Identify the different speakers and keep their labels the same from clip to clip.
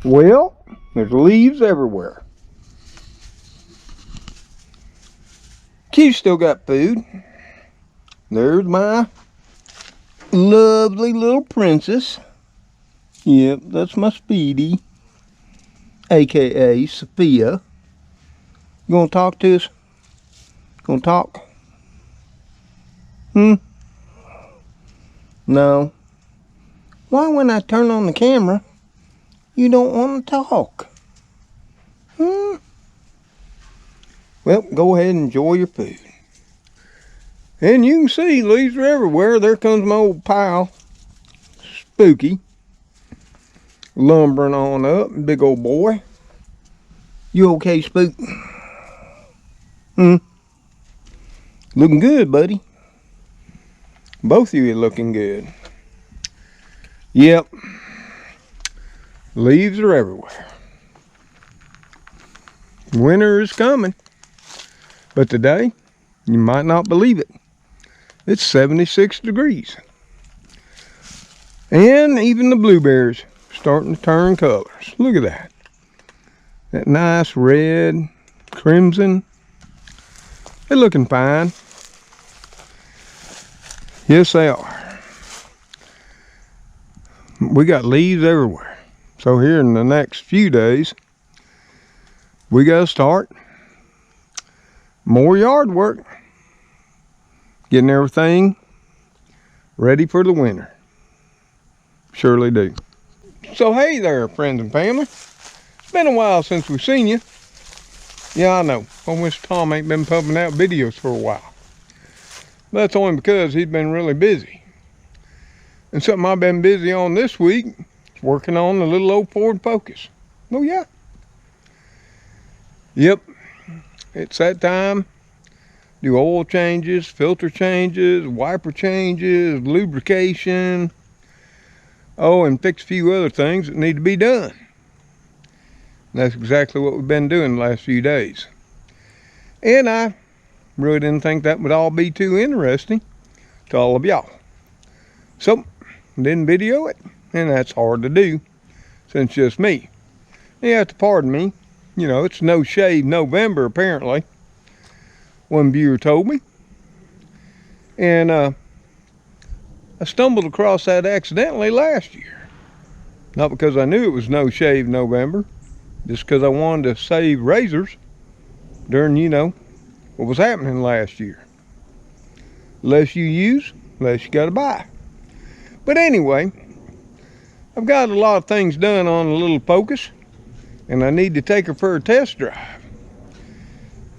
Speaker 1: Well, there's leaves everywhere. Q still got food. There's my lovely little princess. Yep, that's my Speedy, aka Sophia. You gonna talk to us? Gonna talk? No. Why when I turn on the camera, you don't want to talk? Well, go ahead and enjoy your food. And you can see leaves are everywhere. There comes my old pal, Spooky, lumbering on up. Big old boy. You okay, Spook? Looking good, buddy. Both of you are looking good. Yep. Leaves are everywhere. Winter is coming. But today, you might not believe it, it's 76 degrees. And even the blueberries starting to turn colors. Look at that. That nice red, crimson. They're looking fine. Yes, they are. We got leaves everywhere. So here in the next few days, we got to start more yard work. Getting everything ready for the winter. Surely do. So hey there, friends and family. It's been a while since we've seen you. Yeah, I know. Old Mr. Tom ain't been pumping out videos for a while. But that's only because he's been really busy. And something I've been busy on this week is working on the little old Ford Focus. Oh yeah. Yep. It's that time. Do oil changes, filter changes, wiper changes, lubrication. Oh, and fix a few other things that need to be done. And that's exactly what we've been doing the last few days. And I really didn't think that would all be too interesting to all of y'all. So, didn't video it, and that's hard to do since just me. You have to pardon me. You know, it's no shave November apparently. One viewer told me. And I stumbled across that accidentally last year. Not because I knew it was no shave November. Just because I wanted to save razors during, you know, what was happening last year. Less you use, less you got to buy. But anyway, I've got a lot of things done on the little Focus. And I need to take her for a test drive.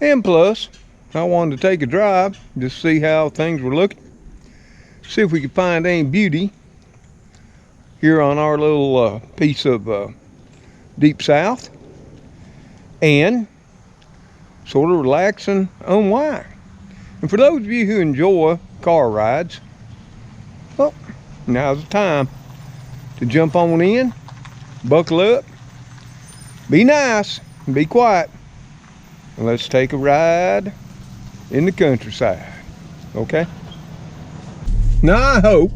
Speaker 1: And plus, I wanted to take a drive, just see how things were looking. See if we could find any beauty here on our little piece of deep south. And sort of relax and unwind. And for those of you who enjoy car rides, well, now's the time to jump on in, buckle up, be nice, and be quiet, and let's take a ride in the countryside, okay? Now I hope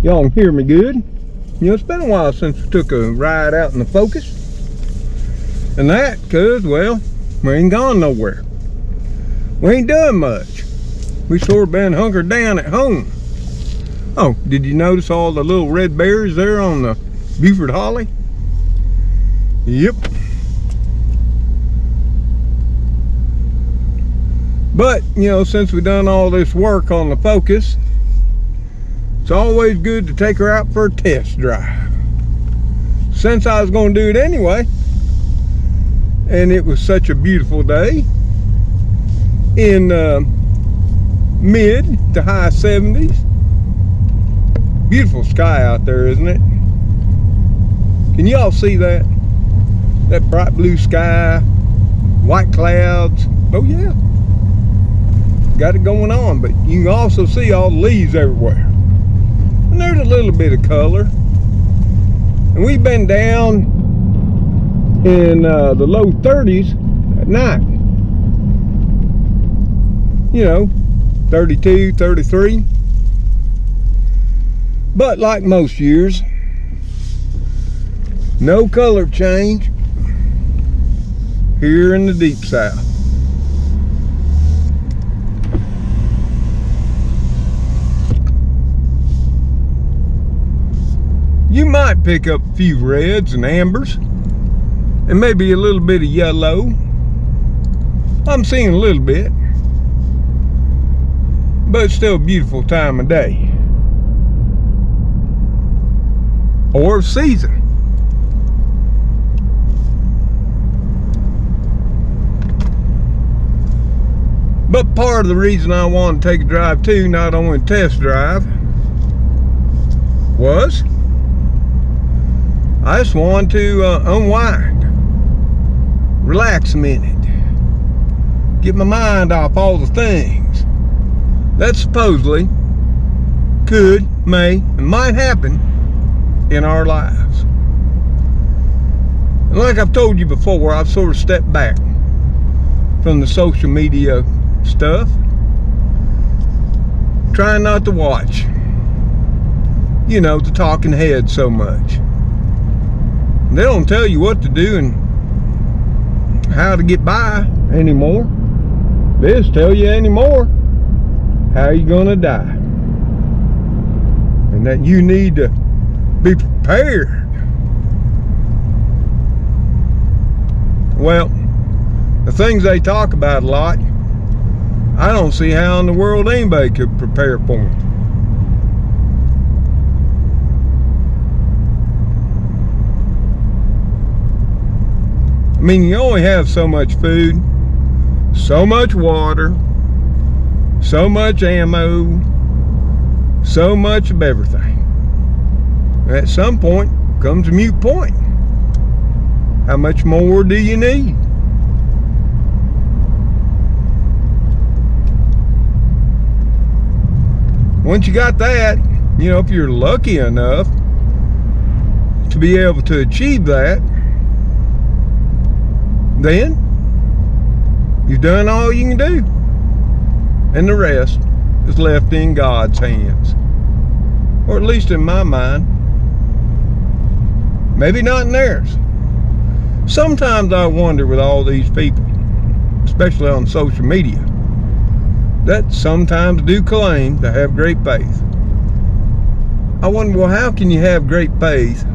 Speaker 1: y'all can hear me good. You know, it's been a while since we took a ride out in the Focus. And that because, well, we ain't gone nowhere. We ain't doing much. We sort of been hunkered down at home. Oh, did you notice all the little red berries there on the Buford Holly? Yep. But, you know, since we've done all this work on the Focus, it's always good to take her out for a test drive. Since I was going to do it anyway, and it was such a beautiful day in mid to high 70s. Beautiful sky out there, isn't it? Can y'all see that? That bright blue sky, white clouds. Oh yeah, got it going on. But you can also see all the leaves everywhere. And there's a little bit of color. And we've been down in the low 30s at night. You know, 32, 33. But like most years, No color change here in the deep south. You might pick up a few reds and ambers and maybe a little bit of yellow. I'm seeing a little bit, but it's still a beautiful time of day or season. But part of the reason I wanted to take a drive too, not only test drive, was I just wanted to unwind, relax a minute, get my mind off all the things that supposedly could, may, and might happen in our lives. And like I've told you before, I've sort of stepped back from the social media stuff, trying not to watch, you know, the talking heads so much. They don't tell you what to do and how to get by anymore. They just tell you anymore how you're gonna die, and that you need to be prepared. Well, the things they talk about a lot, I don't see how in the world anybody could prepare for them. I mean, you only have so much food, so much water, so much ammo, so much of everything. At some point comes a mute point. How much more do you need? Once you got that, you know, if you're lucky enough to be able to achieve that, then you've done all you can do, and the rest is left in God's hands, or at least in my mind. Maybe not in theirs. Sometimes I wonder with all these people, especially on social media, that sometimes do claim to have great faith. I wonder, well, how can you have great faith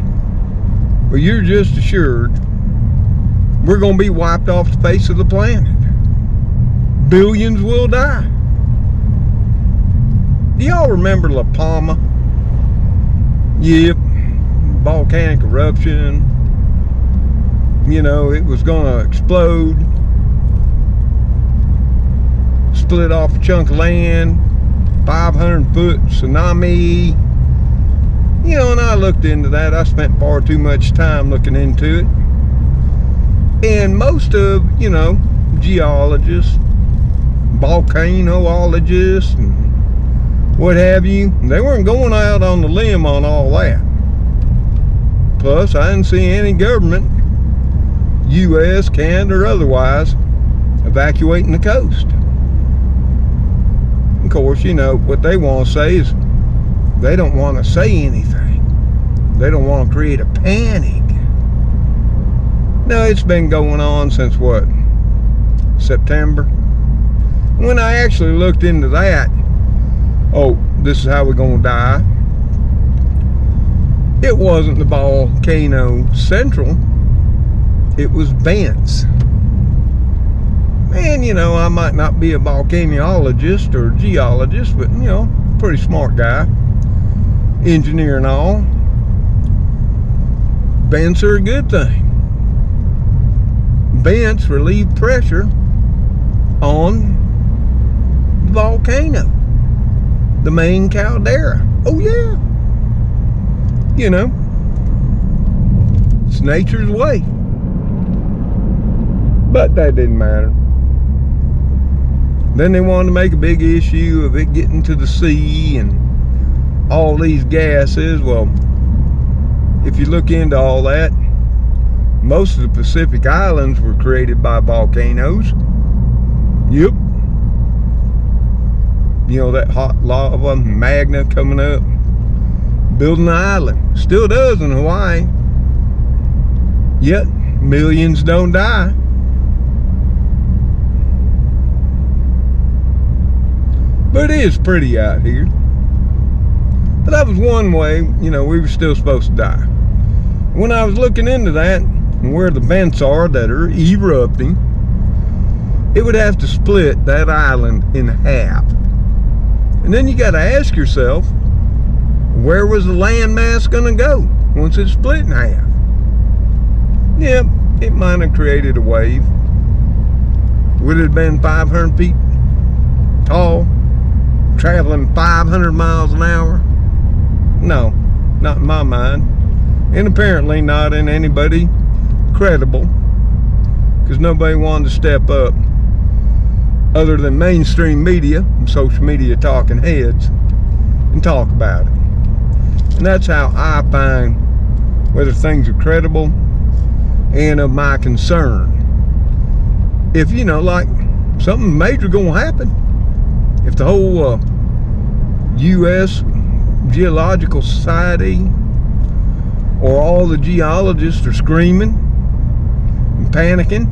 Speaker 1: where you're just assured we're going to be wiped off the face of the planet? Billions will die. Do y'all remember La Palma? Yep, volcanic eruption. You know, it was going to explode, split off a chunk of land, 500-foot tsunami. You know, and I looked into that. I spent far too much time looking into it. And most of, you know, geologists, volcanologists, and what have you, they weren't going out on the limb on all that. Plus, I didn't see any government, U.S., Canada, or otherwise, evacuating the coast. Of course, you know, what they want to say is they don't want to say anything. They don't want to create a panic. No, it's been going on since what? September? When I actually looked into that, oh, this is how we're going to die. It wasn't the volcano central. It was vents. And, you know, I might not be a volcanologist or geologist, but, you know, pretty smart guy. Engineer and all. Vents are a good thing. Vents relieve pressure on the volcano, the main caldera. Oh yeah, you know, it's nature's way. But that didn't matter. Then they wanted to make a big issue of it getting to the sea and all these gases. Well, if you look into all that, most of the Pacific Islands were created by volcanoes. Yep. You know, that hot lava magna coming up, building an island. Still does in Hawaii. Yet millions don't die. But it is pretty out here. But that was one way, you know, we were still supposed to die. When I was looking into that, and where the vents are that are erupting, it would have to split that island in half. And then you got to ask yourself, where was the landmass going to go once it's split in half? Yep, it might have created a wave. Would it have been 500 feet tall, traveling 500 miles an hour? No, not in my mind. And apparently not in anybody credible, because nobody wanted to step up other than mainstream media and social media talking heads and talk about it. And that's how I find whether things are credible and of my concern. If, you know, like something major gonna happen, if the whole U.S. Geological Society or all the geologists are screaming and panicking,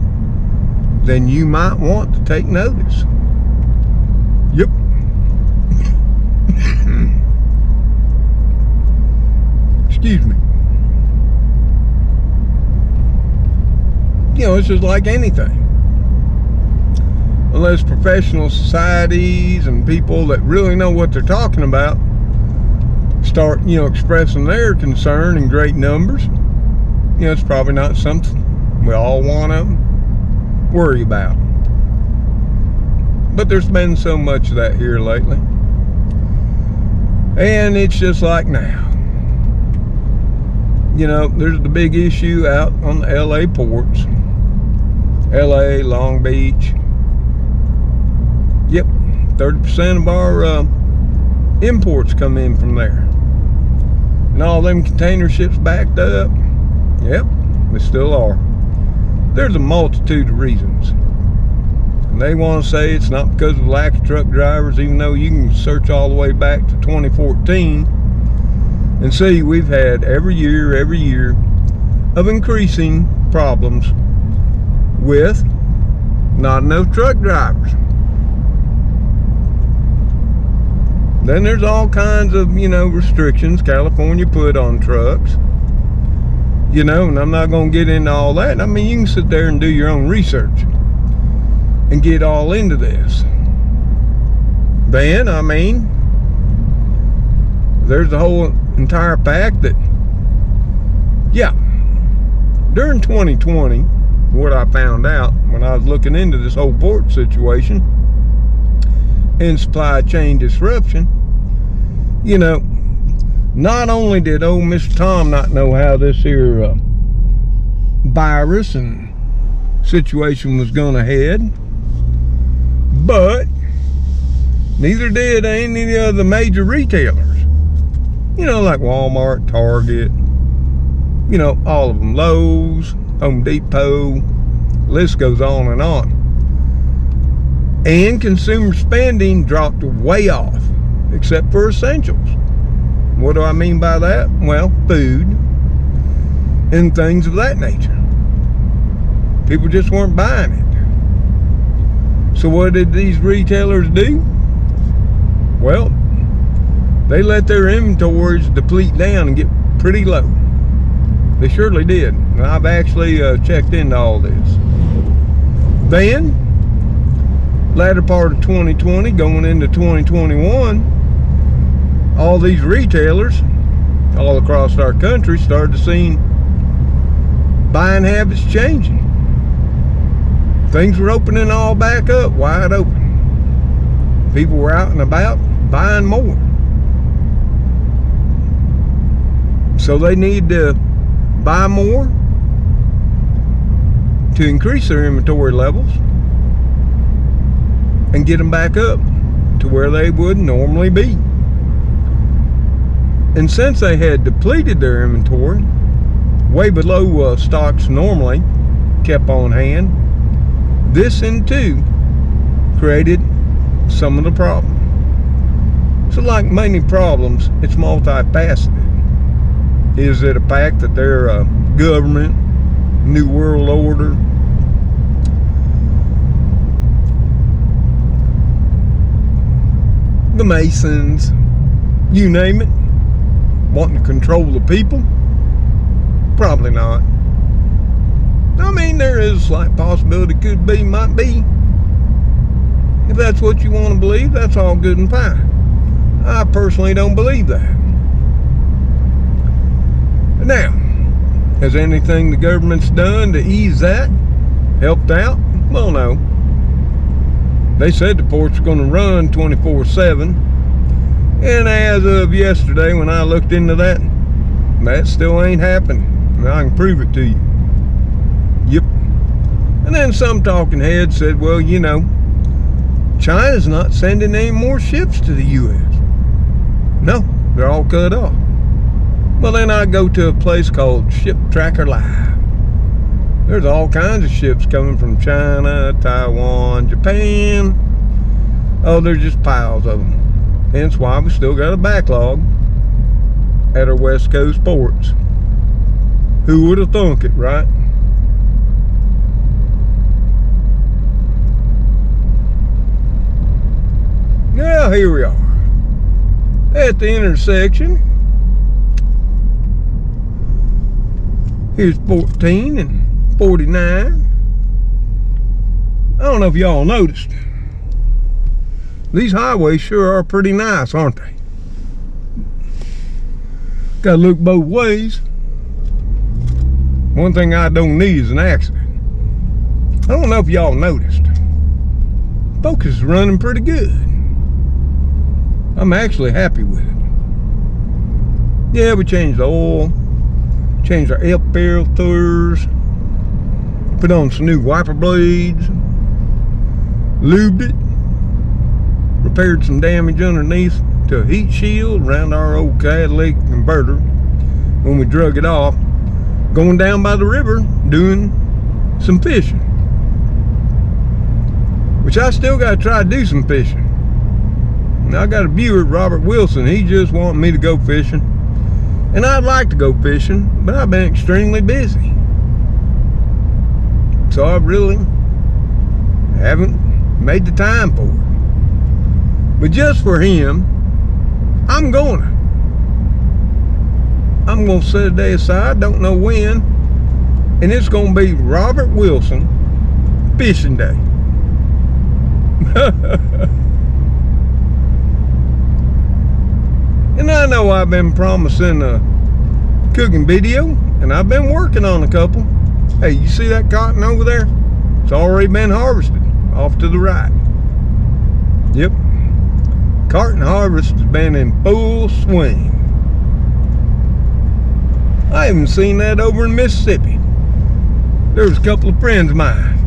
Speaker 1: then you might want to take notice. Yep. Excuse me. You know, it's just like anything. Unless professional societies and people that really know what they're talking about start, you know, expressing their concern in great numbers, you know, it's probably not something we all want to worry about. But there's been so much of that here lately. And it's just like now. You know, there's the big issue out on the LA ports. LA, Long Beach. Yep, 30% of our imports come in from there. And all them container ships backed up. Yep, they still are. There's a multitude of reasons. And they want to say it's not because of lack of truck drivers, even though you can search all the way back to 2014 and see we've had every year of increasing problems with not enough truck drivers. Then there's all kinds of, you know, restrictions California put on trucks. You know, and I'm not going to get into all that. I mean, you can sit there and do your own research and get all into this. Then, I mean, there's the whole entire fact that, yeah, during 2020, what I found out when I was looking into this whole port situation and supply chain disruption, you know, not only did old Mr. Tom not know how this here virus and situation was going to head, but neither did any of the major retailers. You know, like Walmart, Target, you know, all of them, Lowe's, Home Depot, list goes on and on. And consumer spending dropped way off, except for essentials. What do I mean by that? Well, food and things of that nature. People just weren't buying it. So what did these retailers do? Well, they let their inventories deplete down and get pretty low. They surely did. And I've actually checked into all this. Then, latter part of 2020, going into 2021, all these retailers all across our country started to see buying habits changing. Things were opening all back up, wide open. People were out and about buying more. So they need to buy more to increase their inventory levels and get them back up to where they would normally be. And since they had depleted their inventory way below stocks normally kept on hand, this in too created some of the problem. So like many problems, it's multifaceted. Is it a fact that their government New World Order. The Masons, you name it, wanting to control the people? Probably not. I mean, there is a slight possibility, could be, might be. If that's what you want to believe, that's all good and fine. I personally don't believe that. Now, has anything the government's done to ease that helped out? Well, no. They said the ports are going to run 24/7, and as of yesterday when I looked into that, that still ain't happening. I can prove it to you. Yep. And then some talking head said, well, you know, China's not sending any more ships to the U.S. No, they're all cut off. Well, then I go to a place called Ship Tracker Live. There's all kinds of ships coming from China, Taiwan, Japan. Oh, there's just piles of them. Hence why we still got a backlog at our West Coast ports. Who would have thunk it, right? Now here we are at the intersection. Here's 14 and 49. I don't know if y'all noticed. These highways sure are pretty nice, aren't they? Gotta look both ways. One thing I don't need is an accident. I don't know if y'all noticed. Focus is running pretty good. I'm actually happy with it. Yeah, we changed the oil, changed our air filters, put on some new wiper blades, lubed it, repaired some damage underneath to a heat shield around our old catalytic converter when we drug it off, going down by the river doing some fishing, which I still got to try to do some fishing. Now I got a viewer, Robert Wilson, he just wanted me to go fishing, and I'd like to go fishing, but I've been extremely busy, so I really haven't made the time for it. But just for him, I'm gonna set a day aside, don't know when, and it's gonna be Robert Wilson fishing day. And I know I've been promising a cooking video, and I've been working on a couple. Hey, you see that cotton over there? It's already been harvested off to the right. Yep. Cotton harvest has been in full swing. I haven't seen that over in Mississippi. There's a couple of friends of mine.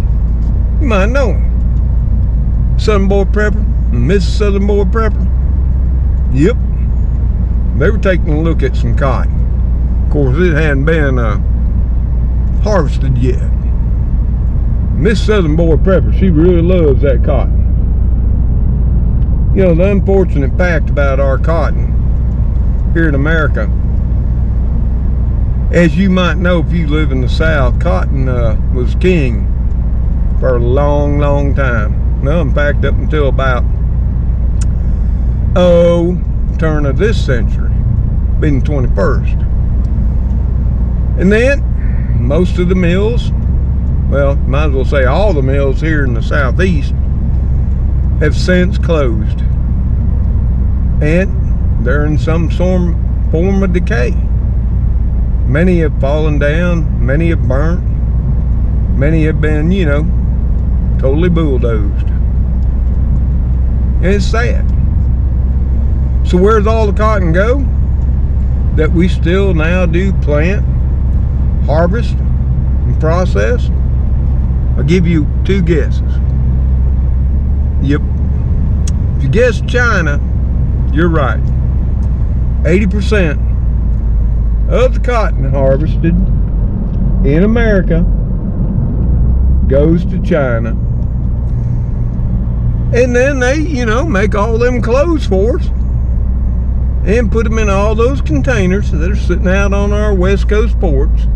Speaker 1: You might know them. Southern Boy Prepper and Mrs. Southern Boy Prepper. Yep. They were taking a look at some cotton. Of course, it hadn't been harvested yet. Miss Southern Boy Prepper, she really loves that cotton. You know, the unfortunate fact about our cotton here in America, as you might know if you live in the South, cotton was king for a long, long time. Well, in fact, up until about, turn of this century, being the 21st. And then most of the mills, well, might as well say all the mills here in the Southeast, have since closed, and they're in some form of decay. Many have fallen down, many have burnt, many have been, you know, totally bulldozed. And it's sad. So where's all the cotton go that we still now do plant, harvest, and process? I'll give you two guesses. Yep. If you guess China, you're right. 80% of the cotton harvested in America goes to China. And then they, you know, make all them clothes for us and put them in all those containers that are sitting out on our West Coast ports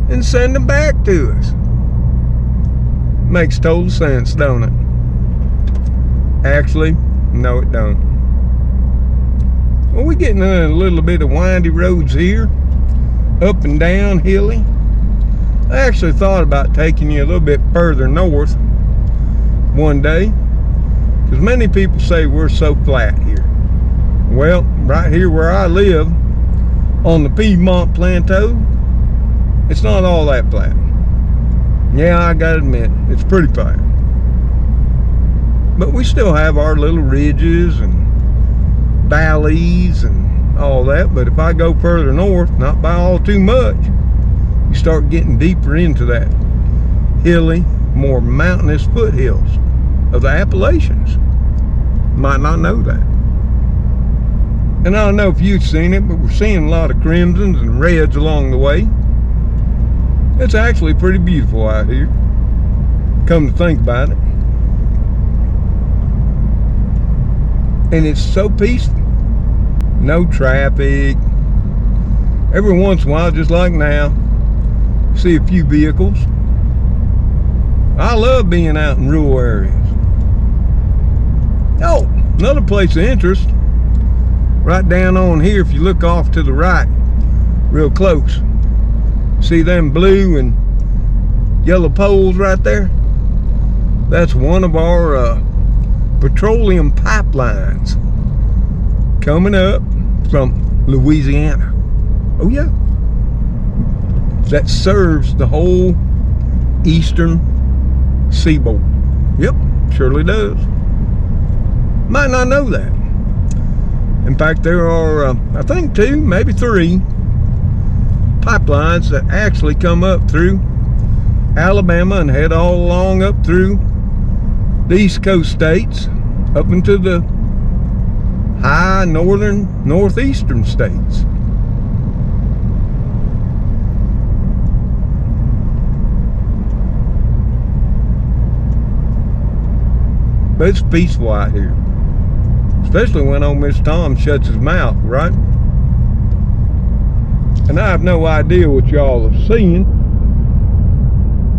Speaker 1: and send them back to us. Makes total sense, don't it? Actually, no it don't. Well, we're getting a little bit of windy roads here, up and down, hilly. I actually thought about taking you a little bit further north one day, because many people say we're so flat here. Well, right here where I live, on the Piedmont Plateau, it's not all that flat. Yeah, I gotta admit, it's pretty flat. But we still have our little ridges and valleys and all that. But if I go further north, not by all too much, you start getting deeper into that hilly, more mountainous foothills of the Appalachians. Might not know that. And I don't know if you've seen it, but we're seeing a lot of crimsons and reds along the way. It's actually pretty beautiful out here, come to think about it. And it's so peaceful. No traffic. Every once in a while, just like now, see a few vehicles. I love being out in rural areas. Oh, another place of interest, right down on here, if you look off to the right, real close. See them blue and yellow poles right there? That's one of our petroleum pipelines coming up from Louisiana. Oh yeah. That serves the whole eastern seaboard. Yep, surely does. Might not know that. In fact, there are, I think 2, maybe 3 pipelines that actually come up through Alabama and head all along up through the East Coast states, up into the high northeastern states. But it's peaceful out here, especially when old Mr. Tom shuts his mouth, right? And I have no idea what y'all are seeing,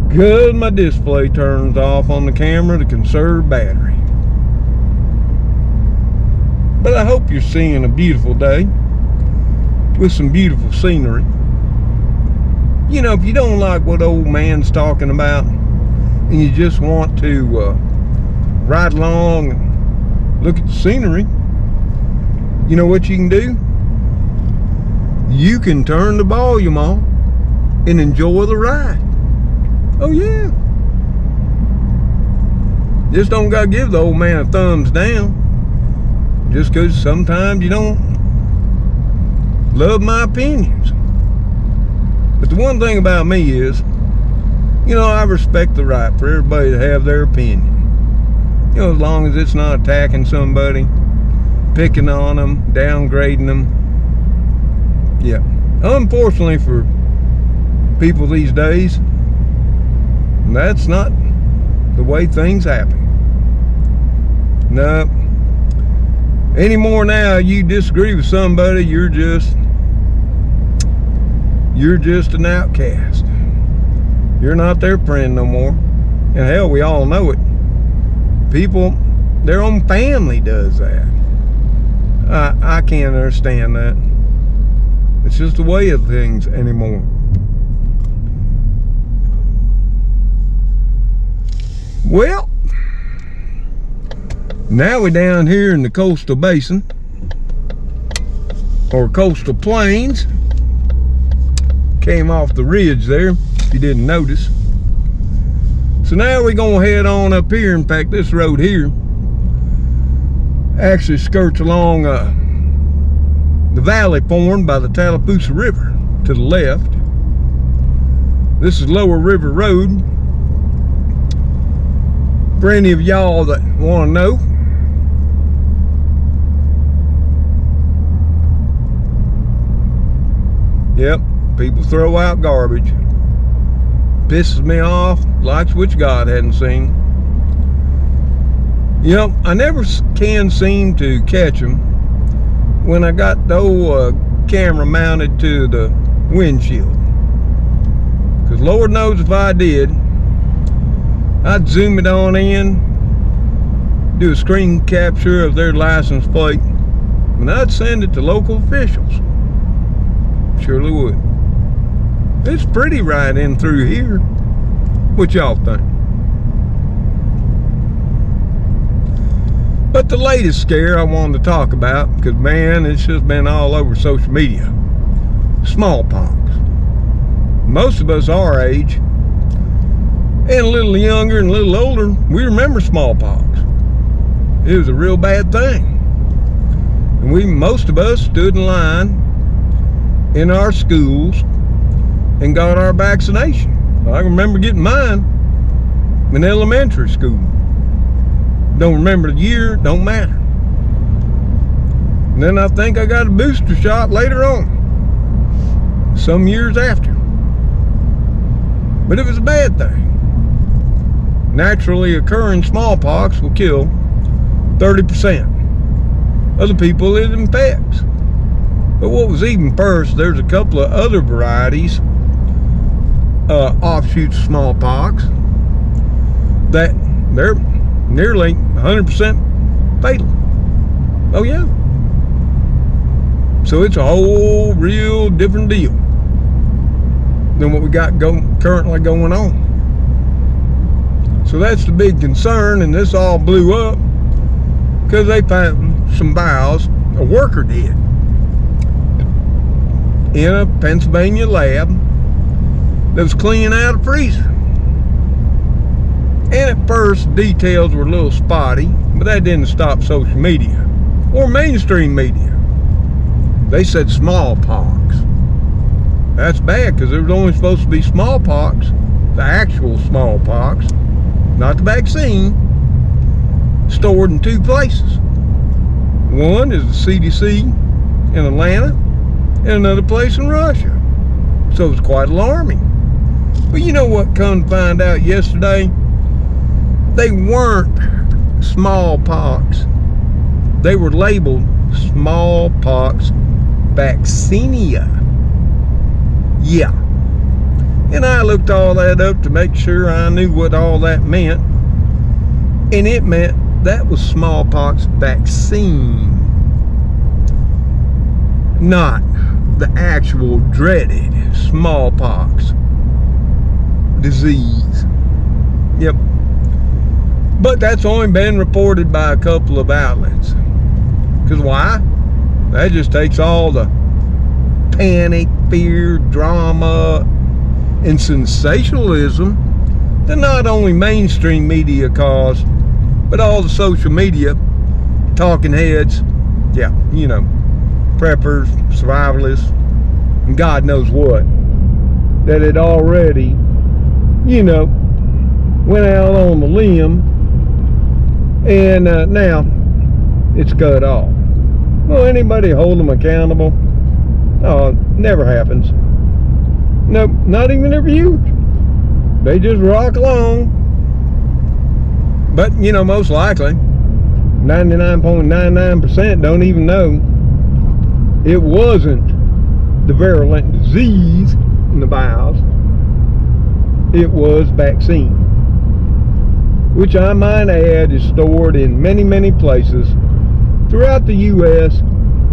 Speaker 1: because my display turns off on the camera to conserve battery. But I hope you're seeing a beautiful day with some beautiful scenery. You know, if you don't like what old man's talking about and you just want to ride along and look at the scenery, you know what you can do? You can turn the volume on and enjoy the ride. Oh yeah. Just don't gotta give the old man a thumbs down, just because sometimes you don't love my opinions. But the one thing about me is, you know, I respect the right for everybody to have their opinion. You know, as long as it's not attacking somebody, picking on them, downgrading them. Yeah. Unfortunately for people these days, that's not the way things happen. No. Anymore now, you disagree with somebody, you're just an outcast. You're not their friend no more. And hell, we all know it. People, their own family does that. I can't understand that. It's just the way of things anymore. Well, now we're down here in the coastal basin, or coastal plains. Came off the ridge there, if you didn't notice. So now we're gonna head on up here. In fact, this road here actually skirts along the valley formed by the Tallapoosa River to the left. This is Lower River Road. For any of y'all that want to know, yep, people throw out garbage. Pisses me off like which God hadn't seen. You know, I never can seem to catch them when I got the old camera mounted to the windshield. Because Lord knows if I did, I'd zoom it on in, do a screen capture of their license plate, and I'd send it to local officials. Surely would. It's pretty right in through here. What y'all think? But the latest scare I wanted to talk about, because man, it's just been all over social media. Smallpox. Most of us our age, and a little younger and a little older, we remember smallpox. It was a real bad thing. And most of us stood in line in our schools and got our vaccination. I remember getting mine in elementary school. Don't remember the year, don't matter. And then I think I got a booster shot later on, some years after. But it was a bad thing. Naturally occurring smallpox will kill 30% of the people it infects. But what was even worse, there's a couple of other varieties, offshoots of smallpox, that they're nearly 100% fatal. Oh yeah. So it's a whole real different deal than what we got currently going on. So that's the big concern, and this all blew up because they found some vials a worker did in a Pennsylvania lab that was cleaning out a freezer. And at first, details were a little spotty, but that didn't stop social media or mainstream media. They said smallpox. That's bad, because there was only supposed to be smallpox, the actual smallpox, not the vaccine, stored in two places. One is the CDC in Atlanta, and another place in Russia. So it was quite alarming. But you know what come to find out yesterday? They weren't smallpox. They were labeled smallpox vaccinia. Yeah. And I looked all that up to make sure I knew what all that meant. And it meant that was smallpox vaccine, not the actual dreaded smallpox disease. Yep. But that's only been reported by a couple of outlets. Because why? That just takes all the panic, fear, drama, and sensationalism that not only mainstream media cause, but all the social media talking heads, yeah, you know, preppers, survivalists, and God knows what, that had already, you know, went out on the limb, and now it's cut off. Will anybody hold them accountable? Oh, never happens. Nope, not even their viewers. They just rock along. But, you know, most likely, 99.99% don't even know it wasn't the virulent disease in the vials. It was vaccine, which I might add is stored in many, many places throughout the U.S.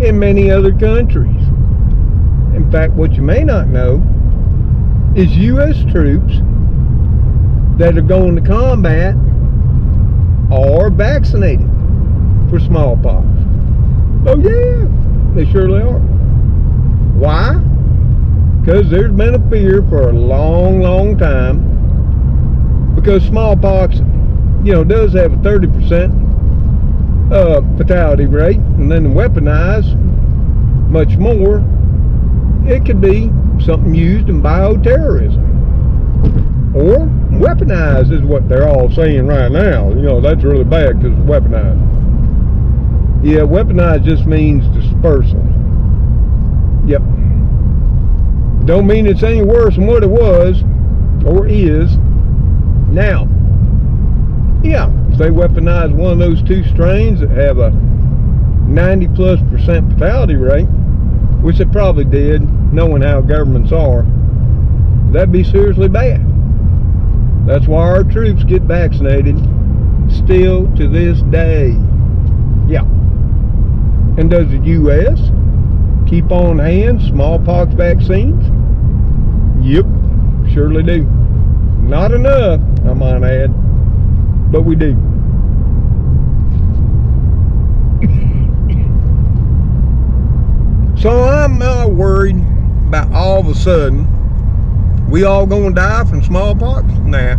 Speaker 1: and many other countries. In fact, what you may not know is U.S. troops that are going to combat are vaccinated for smallpox. Oh yeah, they surely are. Why? Because there's been a fear for a long, long time, because smallpox, you know, does have a 30% fatality rate, and then weaponized much more. It could be something used in bioterrorism, or weaponized is what they're all saying right now. You know, that's really bad because it's weaponized. Yeah, weaponized just means dispersal. Yep. Don't mean it's any worse than what it was or is now. Yeah, if they weaponize one of those two strains that have a 90+% fatality rate, which they probably did, knowing how governments are, that'd be seriously bad. That's why our troops get vaccinated still to this day. Yeah. And does the U.S. keep on hand smallpox vaccines? Yep, surely do. Not enough, I might add, but we do. So I'm not worried about all of a sudden we all gonna die from smallpox? Nah,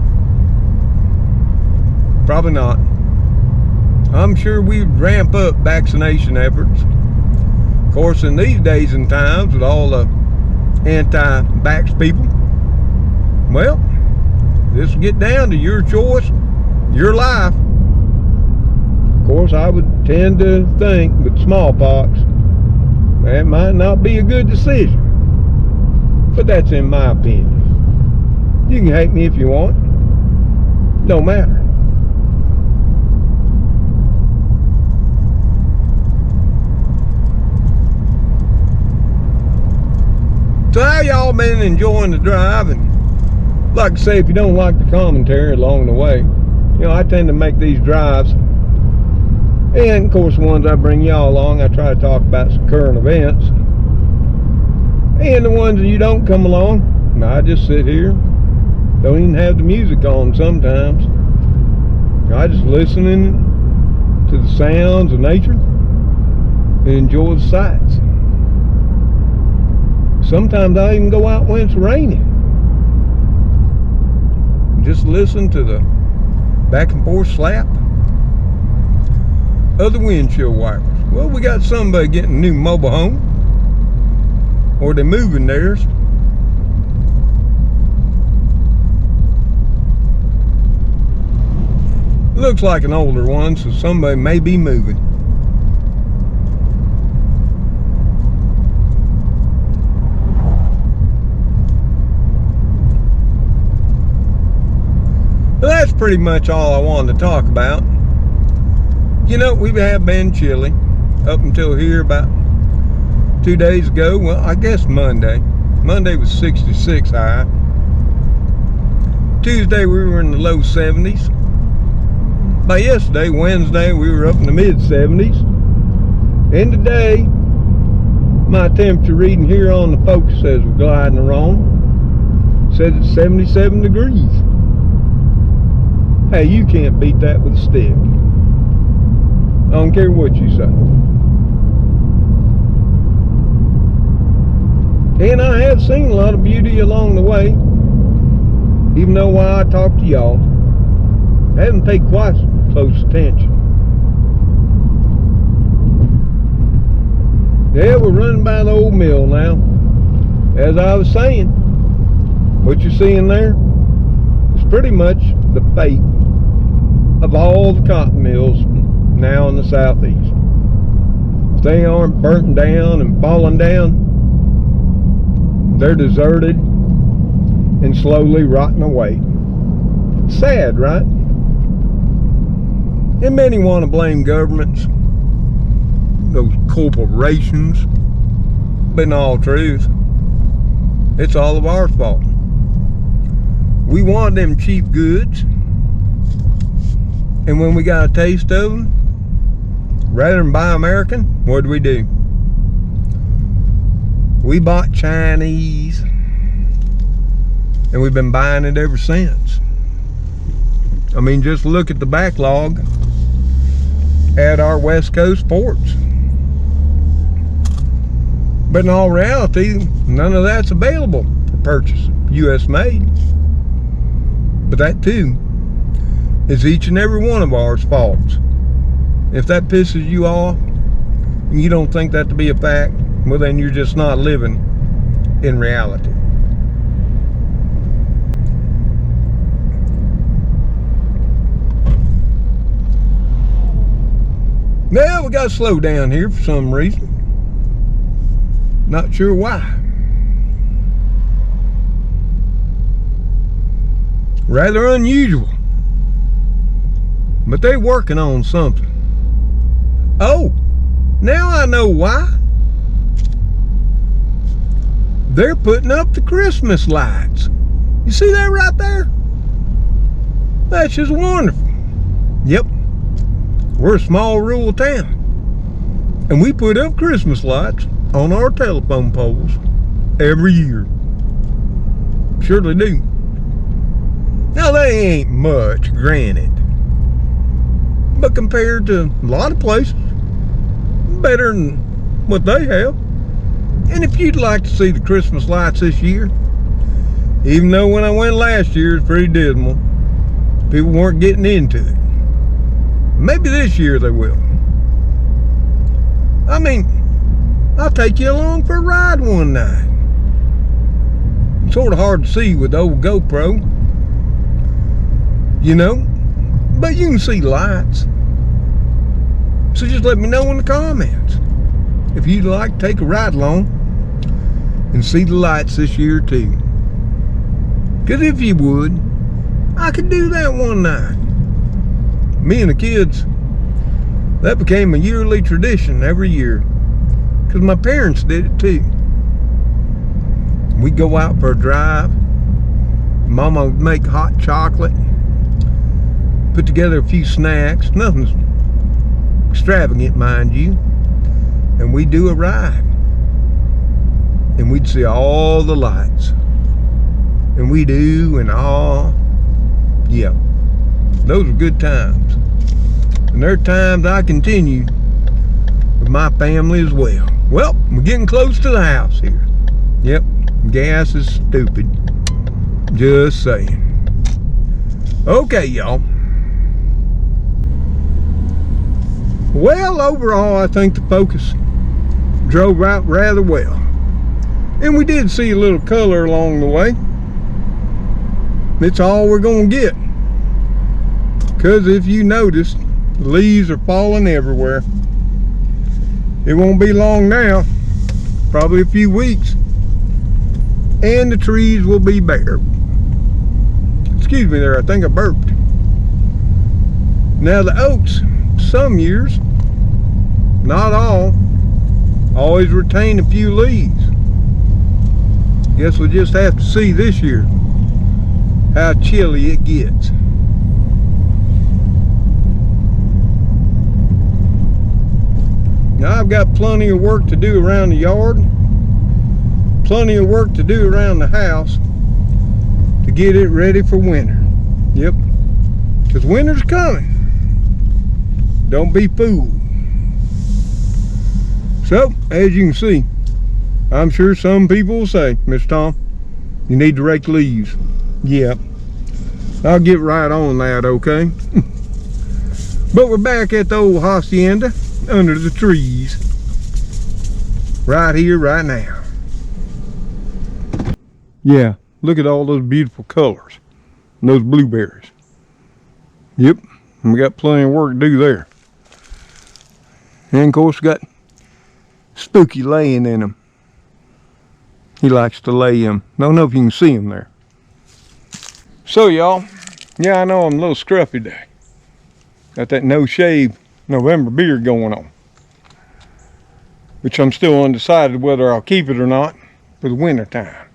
Speaker 1: probably not. I'm sure we'd ramp up vaccination efforts. Of course, in these days and times with all the anti-vax people, well, this will get down to your choice, your life. Of course, I would tend to think with smallpox, that might not be a good decision. But that's in my opinion. You can hate me if you want. Don't matter. So how y'all been enjoying the drive? And like I say, if you don't like the commentary along the way, you know, I tend to make these drives, and of course the ones I bring y'all along, I try to talk about some current events. And the ones that you don't come along, I just sit here, don't even have the music on sometimes. I just listening to the sounds of nature and enjoy the sights. Sometimes I even go out when it's raining. Just listen to the back and forth slap of the windshield wipers. Well, we got somebody getting a new mobile home, or they're moving theirs. Looks like an older one, so somebody may be moving. Well, that's pretty much all I wanted to talk about. You know, we have been chilly up until here about 2 days ago. Well, I guess Monday. Monday was 66 high. Tuesday we were in the low 70s. By yesterday, Wednesday, we were up in the mid 70s. And today, my temperature reading here on the focus says we're gliding along. Says it's 77 degrees. Hey, you can't beat that with a stick. I don't care what you say. And I have seen a lot of beauty along the way. Even though while I talk to y'all, I haven't paid quite close attention. Yeah, we're running by the old mill now. As I was saying, what you're seeing there is pretty much the fate of all the cotton mills now in the southeast. If they aren't burnt down and falling down, they're deserted and slowly rotting away. Sad, right? And many want to blame governments, those corporations, but in all truth, it's all of our fault. We want them cheap goods, and when we got a taste of them, rather than buy American, what do? We bought Chinese, and we've been buying it ever since. I mean, just look at the backlog at our West Coast ports. But in all reality, none of that's available for purchase, U.S. made. But that too is each and every one of ours faults. If that pisses you off and you don't think that to be a fact, well then you're just not living in reality. Now we got to slow down here for some reason. Not sure why. Rather unusual. But they're working on something. Oh, now I know why. They're putting up the Christmas lights. You see that right there? That's just wonderful. Yep, we're a small rural town, and we put up Christmas lights on our telephone poles every year. Surely do. Now they ain't much, granted, but compared to a lot of places, better than what they have. And if you'd like to see the Christmas lights this year, even though when I went last year it's pretty dismal, people weren't getting into it, maybe this year they will. I mean, I'll take you along for a ride one night. It's sort of hard to see with the old GoPro, you know, but you can see lights. So just let me know in the comments if you'd like to take a ride along and see the lights this year too. Because if you would, I could do that one night. Me and the kids, that became a yearly tradition every year, because my parents did it too. We'd go out for a drive. Mama would make hot chocolate, put together a few snacks, nothing extravagant, mind you, and we'd do a ride. And we'd see all the lights. And we do, and all. Yeah, those were good times. And there are times I continue with my family as well. Well, we're getting close to the house here. Yep, gas is stupid. Just saying. Okay, y'all. Well, overall, I think the Focus drove out rather well. And we did see a little color along the way. It's all we're gonna get. Because if you noticed, the leaves are falling everywhere. It won't be long now, probably a few weeks, and the trees will be bare. Excuse me there, I think I burped. Now the oaks, some years, not all, always retain a few leaves. Guess we'll just have to see this year how chilly it gets. Now I've got plenty of work to do around the yard, plenty of work to do around the house to get it ready for winter. Yep, because winter's coming. Don't be fooled. So, as you can see, I'm sure some people will say, Mr. Tom, you need to rake leaves. Yeah, I'll get right on that, okay? But we're back at the old hacienda under the trees right here, right now. Yeah, look at all those beautiful colors and those blueberries. Yep, we got plenty of work to do there. And of course, we got Spooky laying in them. He likes to lay him. Don't know if you can see him there. So y'all, yeah, I know I'm a little scruffy today. Got that no shave November beard going on, which I'm still undecided whether I'll keep it or not for the winter time.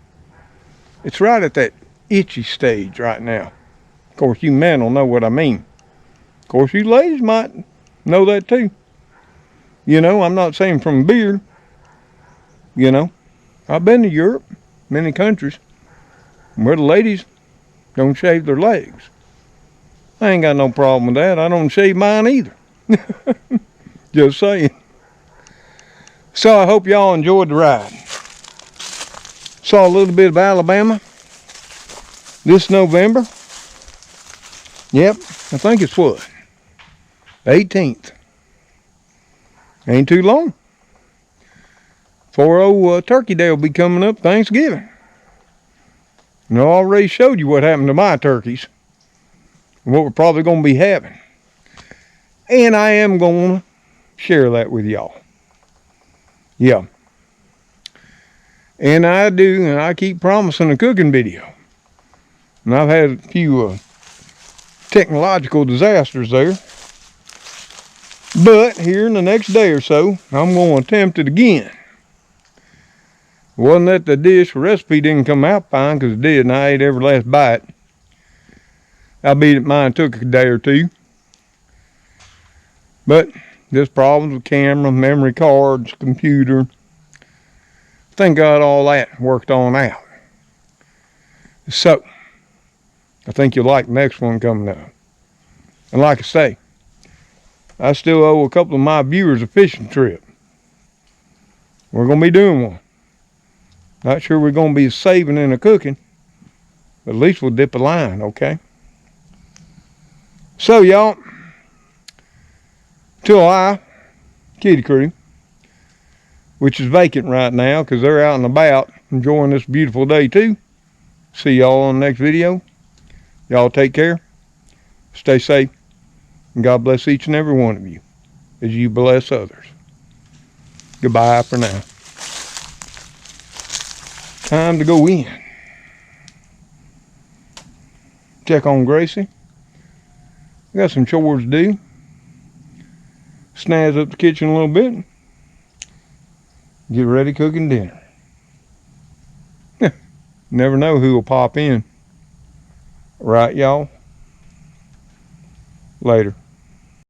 Speaker 1: It's right at that itchy stage right now. Of course, you men will know what I mean. Of course, you ladies might know that too. You know, I'm not saying from a beard. You know, I've been to Europe, many countries, where the ladies don't shave their legs. I ain't got no problem with that. I don't shave mine either. Just saying. So I hope y'all enjoyed the ride. Saw a little bit of Alabama this November. Yep, I think it's what? 18th. Ain't too long. For old Turkey Day will be coming up Thanksgiving. And I already showed you what happened to my turkeys. And what we're probably going to be having. And I am going to share that with y'all. Yeah. And I keep promising a cooking video. And I've had a few technological disasters there. But here in the next day or so, I'm going to attempt it again. wasn't that the dish recipe didn't come out fine, because it did, and I ate every last bite. I beat it, mine took a day or two. But just problems with camera, memory cards, computer. Thank God all that worked on out. So, I think you'll like the next one coming up. And like I say, I still owe a couple of my viewers a fishing trip. We're going to be doing one. Not sure we're going to be saving in the cooking, but at least we'll dip a line, okay? So, y'all, till Kitty Crew, which is vacant right now because they're out and about enjoying this beautiful day too. See y'all on the next video. Y'all take care. Stay safe. And God bless each and every one of you as you bless others. Goodbye for now. Time to go in. Check on Gracie. I got some chores to do. Snazz up the kitchen a little bit. Get ready cooking dinner. Never know who will pop in. Right, y'all? Later.